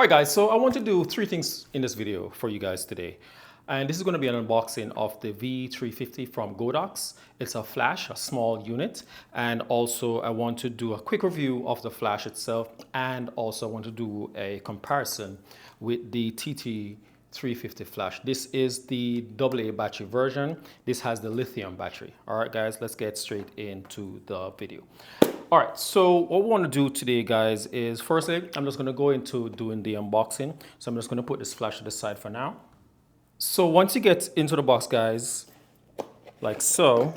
Alright guys, so I want to do three things in this video for you guys today. And this is going to be an unboxing of the V350 from Godox. It's a flash, a small unit. And also I want to do a quick review of the flash itself. And also I want to do a comparison with the TT350 flash. This is the AA battery version. This has the lithium battery. Alright guys, let's get straight into the video. All right, so what we want to do today, guys, is firstly, I'm just going to go into doing the unboxing. So I'm just going to put this flash to the side for now. So once you get into the box, guys, like so,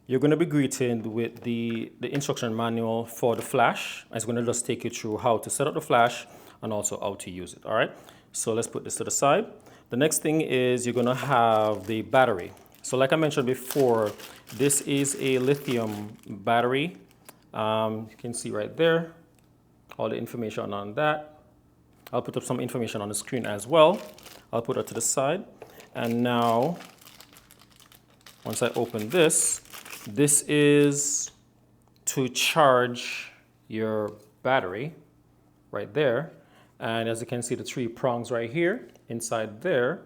you're going to be greeted with the instruction manual for the flash. It's going to just take you through how to set up the flash and also how to use it. All right, so let's put this to the side. The next thing is you're going to have the battery. So like I mentioned before, this is a lithium battery. You can see right there all the information on that. I'll put up some information on the screen as well. I'll put it to the side. And now, once I open this, this is to charge your battery right there. And as you can see, the three prongs right here inside there.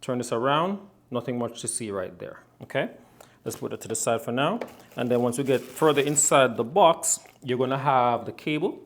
Turn this around, nothing much to see right there, okay? Let's put it to the side for now. And then once we get further inside the box, you're going to have the cable.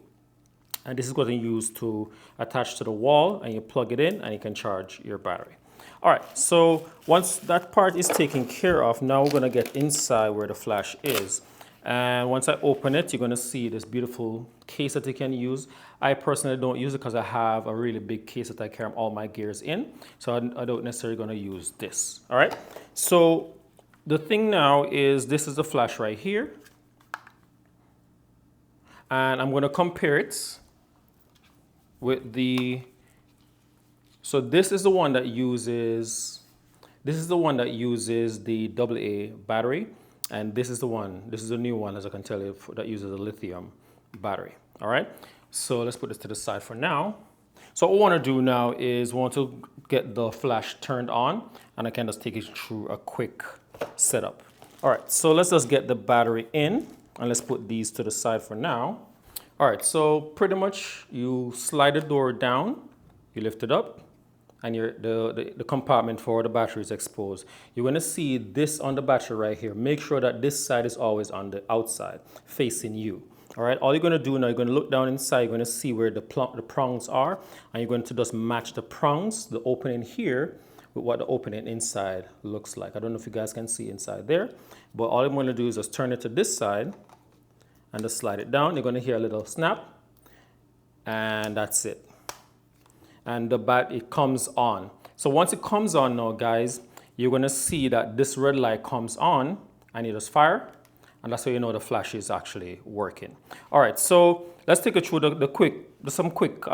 And this is going to use to attach to the wall, and you plug it in and you can charge your battery. All right, so once that part is taken care of, now we're going to get inside where the flash is. And once I open it, you're going to see this beautiful case that you can use. I personally don't use it because I have a really big case that I carry all my gears in. So I don't necessarily going to use this. All right, so the thing now is this is the flash right here. And I'm going to compare it with the, so this is the one that uses, the AA battery. And this is the one, this is a new one, as I can tell you, that uses a lithium battery. All right. So let's put this to the side for now. So what we want to do now is we want to get the flash turned on, and I can just take you through a quick setup. All right, so let's just get the battery in, and let's put these to the side for now. All right, so pretty much you slide the door down, you lift it up, and the compartment for the battery is exposed. You're going to see this on the battery right here. Make sure that this side is always on the outside, facing you. All right, all you're going to do now, you're going to look down inside, you're going to see where the prongs are, and you're going to just match the prongs, the opening here, with what the opening inside looks like. I don't know if you guys can see inside there, but all I'm going to do is just turn it to this side and just slide it down. You're going to hear a little snap, and that's it. And it comes on. So once it comes on now, guys, you're going to see that this red light comes on, and you just fire. And that's how you know the flash is actually working. All right, so let's take it through some quick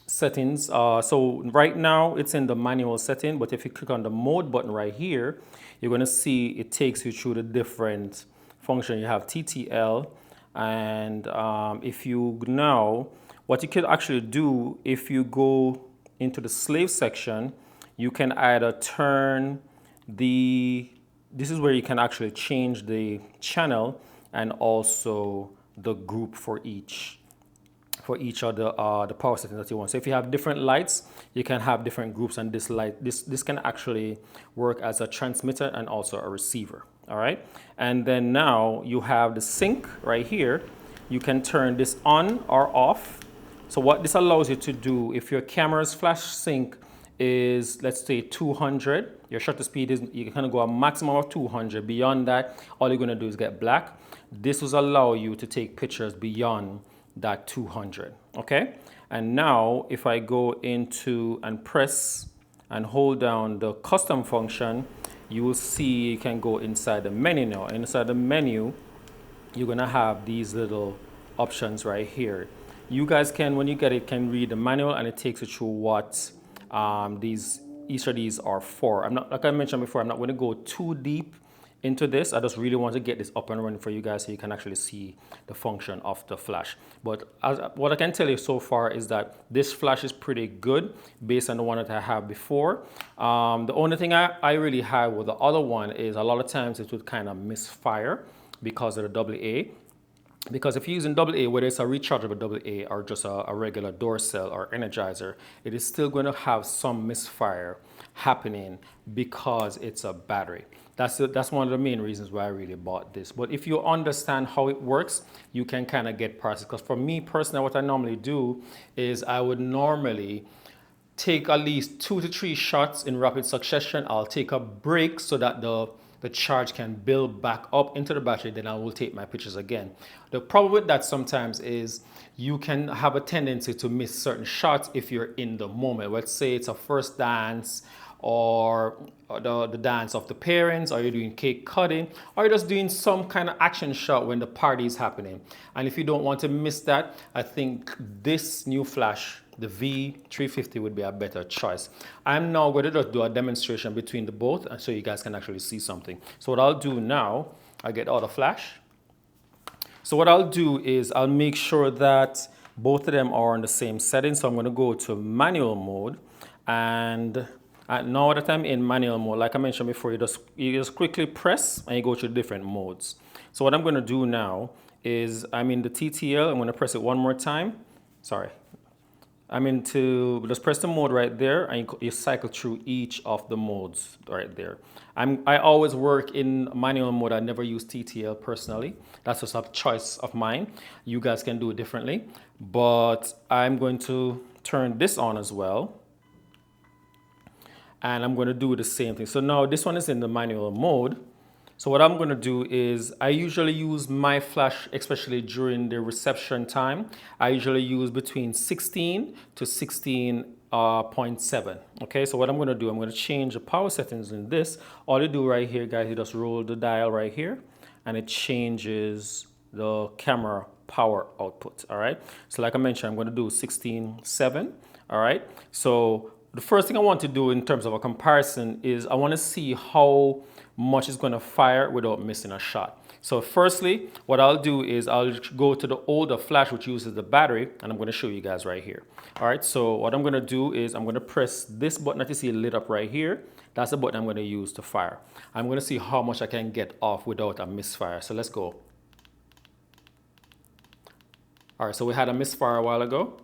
settings. So right now it's in the manual setting, but if you click on the mode button right here, you're going to see it takes you through the different functions. You have TTL, and if you now, what you can actually do, if you go into the slave section, you can either turn this is where you can actually change the channel and also the group for each of the power settings that you want. So if you have different lights, you can have different groups, and this can actually work as a transmitter and also a receiver. All right, and then now you have the sync right here. You can turn this on or off. So what this allows you to do, if your camera's flash sync is, let's say, 200, your shutter speed is, you can kind of go a maximum of 200. Beyond that, all you're going to do is get black. This will allow you to take pictures beyond that 200, okay? And now if I go into and press and hold down the custom function, you will see you can go inside the menu now. Inside the menu, you're going to have these little options right here. You guys can, when you get it, can read the manual, and it takes you through what each of these are for. I'm not, like I mentioned before, I'm not going to go too deep into this. I just really want to get this up and running for you guys so you can actually see the function of the flash. But what I can tell you so far is that this flash is pretty good based on the one that I have before. The only thing I really had with the other one is a lot of times it would kind of misfire because of the AA. Because if you're using AA, whether it's a rechargeable AA or just a regular door cell or energizer, it is still going to have some misfire happening because it's a battery. That's one of the main reasons why I really bought this. But if you understand how it works, you can kind of get past it. Because for me personally, what I normally do is I would normally take at least 2 to 3 shots in rapid succession. I'll take a break so that the charge can build back up into the battery, then I will take my pictures again. The problem with that sometimes is you can have a tendency to miss certain shots if you're in the moment. Let's say it's a first dance or the dance of the parents, or you're doing cake cutting, or you're just doing some kind of action shot when the party is happening. And if you don't want to miss that, I think this new flash, the V350, would be a better choice. I'm now going to just do a demonstration between the both and so you guys can actually see something. So what I'll do now, I'll get out the flash. So what I'll do is I'll make sure that both of them are on the same setting. So I'm going to go to manual mode, and now that I'm in manual mode, like I mentioned before, you just quickly press and you go to different modes. So what I'm going to do now is I'm in the TTL. I'm going to press it one more time. Sorry. Just press the mode right there and you cycle through each of the modes right there. I always work in manual mode. I never use TTL personally. That's just a choice of mine. You guys can do it differently. But I'm going to turn this on as well. And I'm going to do the same thing. So now this one is in the manual mode. So what I'm going to do is I usually use my flash, especially during the reception time. I usually use between 16 to 16.7. Okay, so what I'm going to do, I'm going to change the power settings in this. All you do right here, guys, you just roll the dial right here and it changes the camera power output. All right, so like I mentioned, I'm going to do 16.7. All right, so the first thing I want to do in terms of a comparison is I want to see how much it's going to fire without missing a shot. So firstly, what I'll do is I'll go to the older flash which uses the battery, and I'm going to show you guys right here. All right, so what I'm going to do is I'm going to press this button that you see lit up right here. That's the button I'm going to use to fire. I'm going to see how much I can get off without a misfire. So let's go. All right, so we had a misfire a while ago.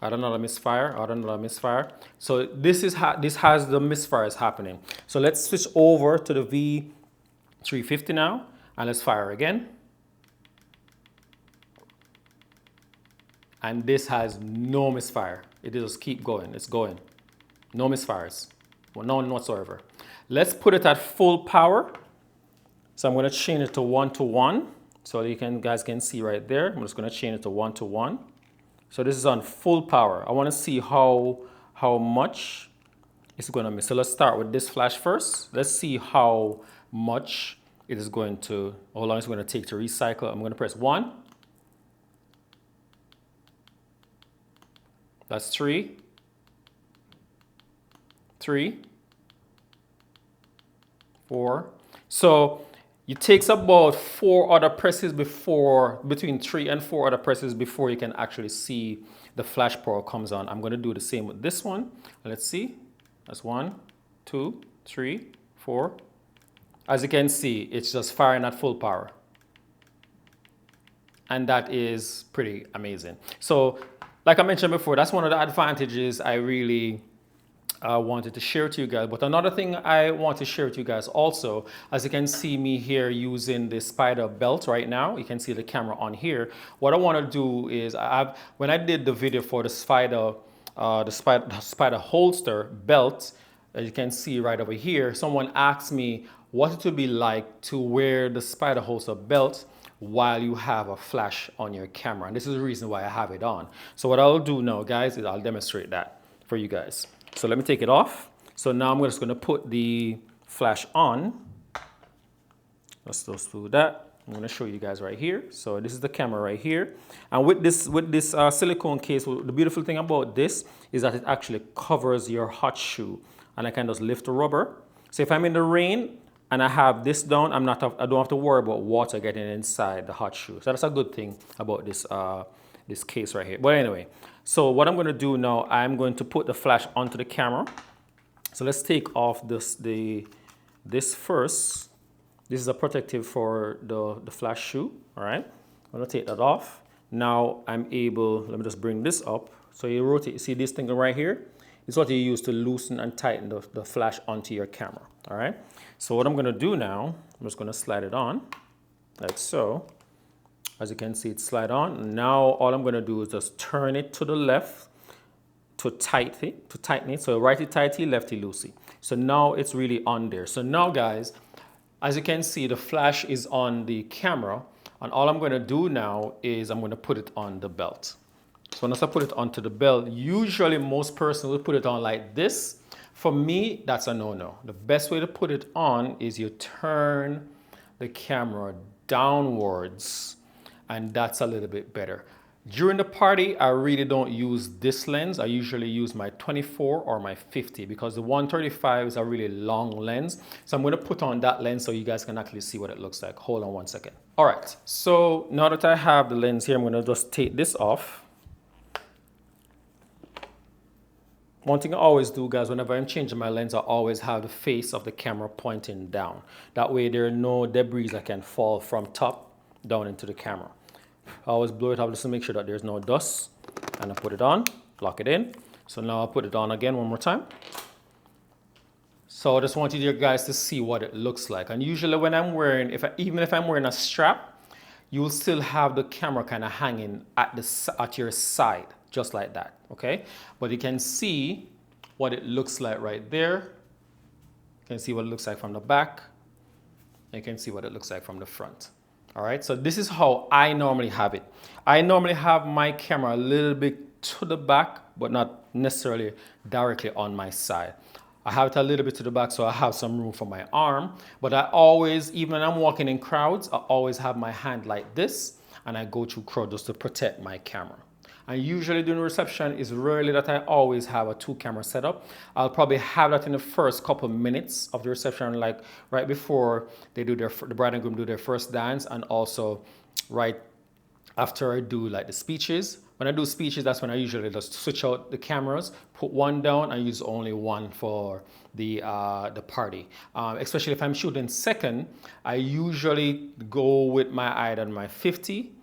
Add another misfire, add another misfire. So this has the misfires happening. So let's switch over to the V350 now, and let's fire again. And this has no misfire. It just keep going, it's going. No misfires, well, none whatsoever. Let's put it at full power. So I'm gonna change it to 1:1. So guys can see right there. I'm just gonna change it to 1:1. So this is on full power. I want to see how much it's going to miss. So let's start with this flash first. Let's see how much it is going to, how long it's going to take to recycle. I'm going to press 1. That's 3. 3. 4. So it takes about 4 other presses between 3 and 4 other presses before you can actually see the flash power comes on. I'm going to do the same with this one. Let's see. That's 1, 2, 3, 4. As you can see, it's just firing at full power. And that is pretty amazing. So, like I mentioned before, that's one of the advantages I really wanted to share to you guys. But another thing I want to share to you guys also, as you can see me here using the spider belt right now, you can see the camera on here. What I want to do is when I did the video for the spider holster belt, as you can see right over here, someone asked me what it would be like to wear the spider holster belt while you have a flash on your camera. And this is the reason why I have it on. So what I'll do now, guys, is I'll demonstrate that for you guys. So let me take it off. So now I'm just going to put the flash on. Let's just do that. I'm going to show you guys right here. So this is the camera right here. And with this silicone case, the beautiful thing about this is that it actually covers your hot shoe. And I can just lift the rubber. So if I'm in the rain and I have this down, I don't have to worry about water getting inside the hot shoe. So that's a good thing about this case right here. But anyway, so what I'm going to do now, I'm going to put the flash onto the camera. So let's take off this first. This is a protective for the flash shoe, all right? I'm gonna take that off. Now I'm able, let me just bring this up. So you rotate, you see this thing right here? It's what you use to loosen and tighten the flash onto your camera, all right? So what I'm gonna do now, I'm just gonna slide it on, like so. As you can see, it slide on. Now all I'm gonna do is just turn it to the left to tighten it. So righty tighty, lefty loosey. So now it's really on there. So now guys, as you can see, the flash is on the camera, and all I'm gonna do now is I'm gonna put it on the belt. So once I put it onto the belt, usually most persons will put it on like this. For me, that's a no-no. The best way to put it on is you turn the camera downwards, and that's a little bit better. During the party, I really don't use this lens. I usually use my 24 or my 50 because the 135 is a really long lens. So I'm gonna put on that lens so you guys can actually see what it looks like. Hold on one second. All right, so now that I have the lens here, I'm gonna just take this off. One thing I always do, guys, whenever I'm changing my lens, I always have the face of the camera pointing down. That way there are no debris that can fall from top down into the camera. I always blow it up just to make sure that there's no dust. And I put it on, lock it in. So now I'll put it on again one more time. So I just wanted you guys to see what it looks like. And usually when I'm wearing, even if I'm wearing a strap, you'll still have the camera kind of hanging at your side, just like that, okay? But you can see what it looks like right there. You can see what it looks like from the back. And you can see what it looks like from the front. All right, so this is how I normally have it. I normally have my camera a little bit to the back, but not necessarily directly on my side. I have it a little bit to the back so I have some room for my arm, but I always, even when I'm walking in crowds, I always have my hand like this, and I go through crowd just to protect my camera. And usually during reception, it's rarely that I always have a 2-camera setup. I'll probably have that in the first couple minutes of the reception, like right before they do the bride and groom do their first dance, and also right after I do like the speeches. When I do speeches, that's when I usually just switch out the cameras, put one down, and use only one for the party. Especially if I'm shooting second, I usually go with my eye on my 50.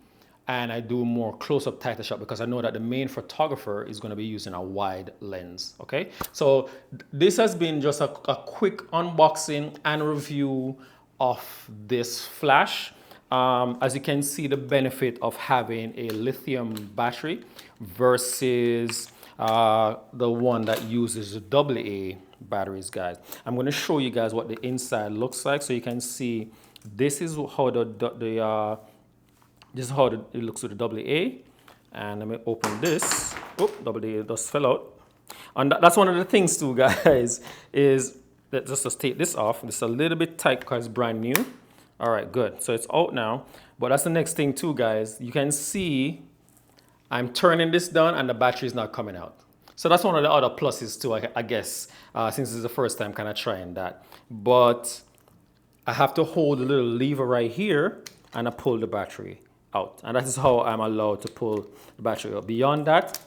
And I do more close-up tighter shot because I know that the main photographer is going to be using a wide lens, okay? So this has been just a quick unboxing and review of this flash. As you can see, the benefit of having a lithium battery versus the one that uses the AA batteries, guys. I'm going to show you guys what the inside looks like so you can see this is how this is how it looks with the AA. And let me open this. Oh, AA just fell out. And that's one of the things too, guys, is that just to take this off. It's a little bit tight because it's brand new. All right, good. So it's out now. But that's the next thing too, guys. You can see I'm turning this down and the battery is not coming out. So that's one of the other pluses too, I guess, since it's the first time kind of trying that. But I have to hold a little lever right here and I pull the battery out. And that is how I'm allowed to pull the battery out. Beyond that,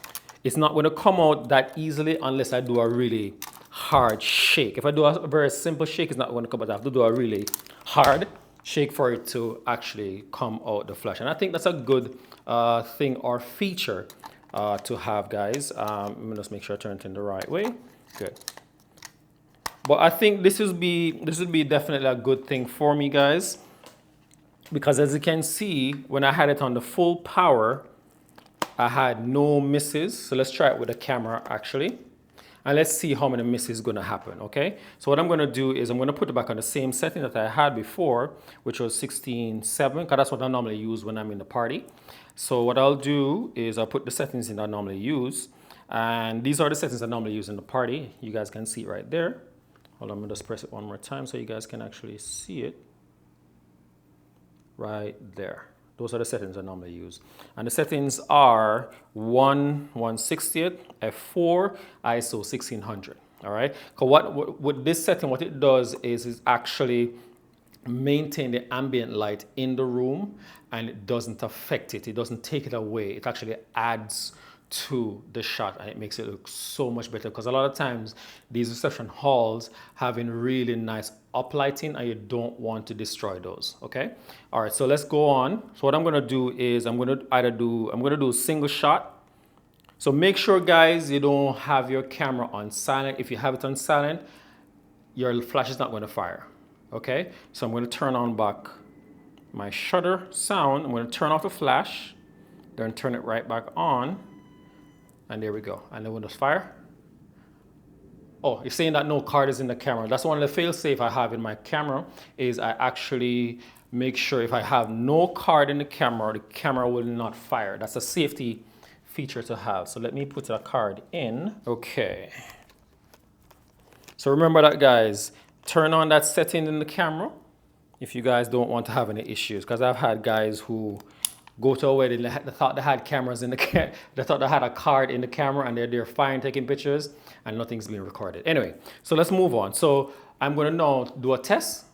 it's not going to come out that easily unless I do a really hard shake. If I do a very simple shake, it's not going to come out. I have to do a really hard shake for it to actually come out the flash. And I think that's a good thing or feature to have, guys. Let me just make sure I turn it in the right way. Good. But I think this would be definitely a good thing for me, guys. Because as you can see, when I had it on the full power, I had no misses. So let's try it with the camera actually. And let's see how many misses is going to happen, okay? So what I'm going to do is I'm going to put it back on the same setting that I had before, which was 16:7, because that's what I normally use when I'm in the party. So what I'll do is I'll put the settings in that I normally use. And these are the settings I normally use in the party. You guys can see it right there. Hold on, I'm going to just press it one more time so you guys can actually see it. Right there. Those are the settings I normally use. And the settings are 1/160th, f4, ISO 1600. All right. Because with this setting, what it does is actually maintain the ambient light in the room, and it doesn't affect it. It doesn't take it away. It actually adds to the shot, and it makes it look so much better, because a lot of times these reception halls having really nice uplighting and you don't want to destroy those. Okay, all right, so let's go on. So what I'm going to do is I'm going to do a single shot. So make sure, guys, you don't have your camera on silent. If you have it on silent, your flash is not going to fire. Okay, so I'm going to turn on back my shutter sound. I'm going to turn off the flash, then turn it right back on. And there we go. And the windows fire. Oh, you're saying that no card is in the camera. That's one of the fail-safe I have in my camera, is I actually make sure if I have no card in the camera will not fire. That's a safety feature to have. So let me put a card in. Okay. So remember that, guys. Turn on that setting in the camera if you guys don't want to have any issues. Because I've had guys who go to a wedding, they thought they had cameras in the they thought they had a card in the camera, and they're fine taking pictures and nothing's being recorded. Anyway, so let's move on. So I'm going to now do a test.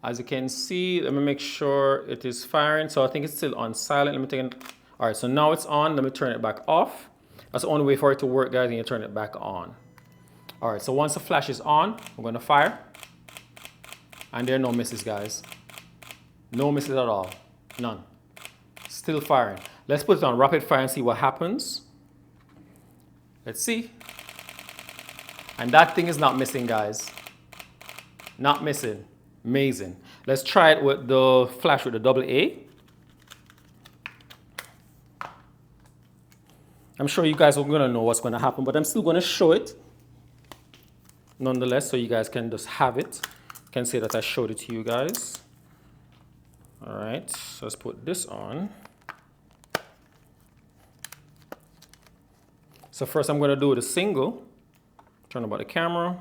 As you can see, let me make sure it is firing. So I think it's still on silent. Let me take it. All right, so now it's on. Let me turn it back off. That's the only way for it to work, guys, and you turn it back on. All right, so once the flash is on, we're going to fire. And there are no misses, guys. No misses at all. None. Still firing. Let's put it on rapid fire and see what happens. Let's see. And that thing is not missing, guys. Not missing. Amazing. Let's try it with the flash with the AA. I'm sure you guys are going to know what's going to happen, but I'm still going to show it nonetheless, so you guys can just have it. You can say that I showed it to you guys. All right, so let's put this on. So first I'm going to do the single. Turn about the camera,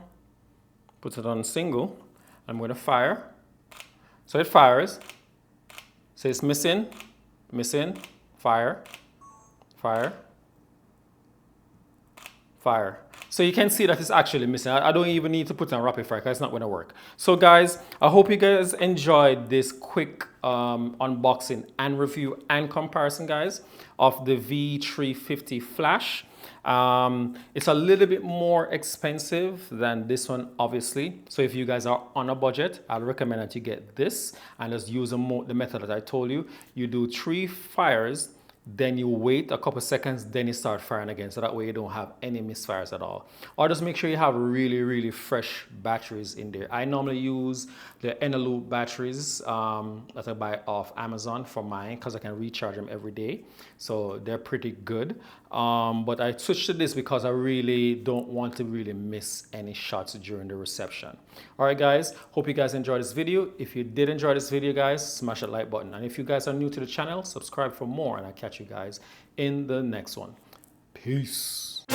put it on single. I'm going to fire. So it fires. So it's missing, missing, fire, fire, fire. So you can see that it's actually missing. I don't even need to put it on rapid fire because it's not going to work. So guys, I hope you guys enjoyed this quick unboxing and review and comparison, guys, of the V350 Flash. It's a little bit more expensive than this one, obviously. So if you guys are on a budget, I'd recommend that you get this and just use the method that I told you. You do 3 fires, then you wait a couple seconds, then you start firing again. So that way you don't have any misfires at all. Or just make sure you have really, really fresh batteries in there. I normally use the Eneloop batteries that I buy off Amazon for mine because I can recharge them every day. So they're pretty good. But I switched to this because I really don't want to really miss any shots during the reception. All right, guys, hope you guys enjoyed this video. If you did enjoy this video, guys, smash that like button. And if you guys are new to the channel, subscribe for more, and I'll catch you guys in the next one. Peace.